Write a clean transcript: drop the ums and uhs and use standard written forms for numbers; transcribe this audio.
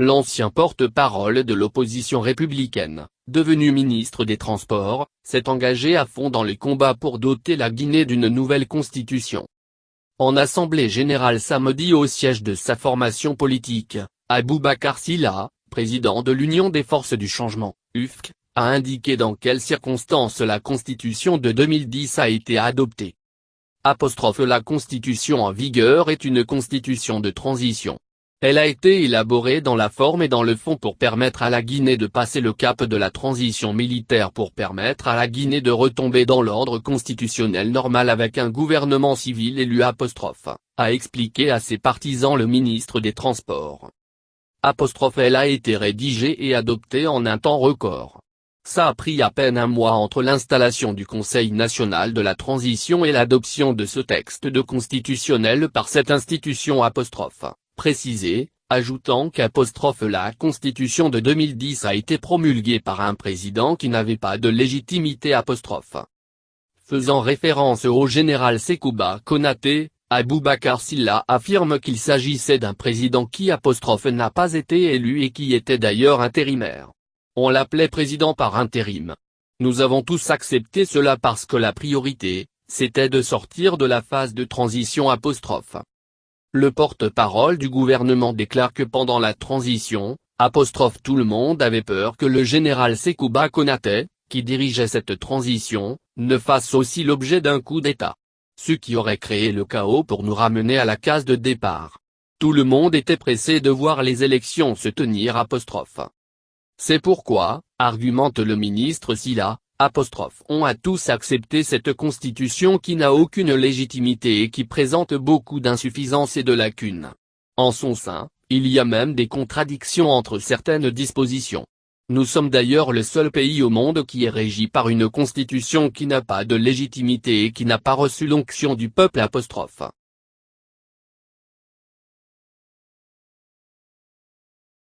L'ancien porte-parole de l'opposition républicaine, devenu ministre des Transports, s'est engagé à fond dans le combat pour doter la Guinée d'une nouvelle constitution. En assemblée générale samedi au siège de sa formation politique, Aboubacar Sylla, président de l'Union des forces du changement, UFC, a indiqué dans quelles circonstances la constitution de 2010 a été adoptée. La constitution en vigueur est une constitution de transition. Elle a été élaborée dans la forme et dans le fond pour permettre à la Guinée de passer le cap de la transition militaire pour permettre à la Guinée de retomber dans l'ordre constitutionnel normal avec un gouvernement civil élu a expliqué à ses partisans le ministre des Transports. Elle a été rédigée et adoptée en un temps record. Ça a pris à peine un mois entre l'installation du Conseil national de la transition et l'adoption de ce texte de constitutionnel par cette institution précisé, ajoutant la constitution de 2010 a été promulguée par un président qui n'avait pas de légitimité Faisant référence au général Sekouba Konaté, Aboubacar Sylla affirme qu'il s'agissait d'un président qui n'a pas été élu et qui était d'ailleurs intérimaire. On l'appelait président par intérim. Nous avons tous accepté cela parce que la priorité, c'était de sortir de la phase de transition Le porte-parole du gouvernement déclare que pendant la transition, tout le monde avait peur que le général Sekouba Konaté, qui dirigeait cette transition, ne fasse aussi l'objet d'un coup d'État. Ce qui aurait créé le chaos pour nous ramener à la case de départ. Tout le monde était pressé de voir les élections se tenir C'est pourquoi, argumente le ministre Sylla, on a tous accepté cette constitution qui n'a aucune légitimité et qui présente beaucoup d'insuffisances et de lacunes. En son sein, il y a même des contradictions entre certaines dispositions. Nous sommes d'ailleurs le seul pays au monde qui est régi par une constitution qui n'a pas de légitimité et qui n'a pas reçu l'onction du peuple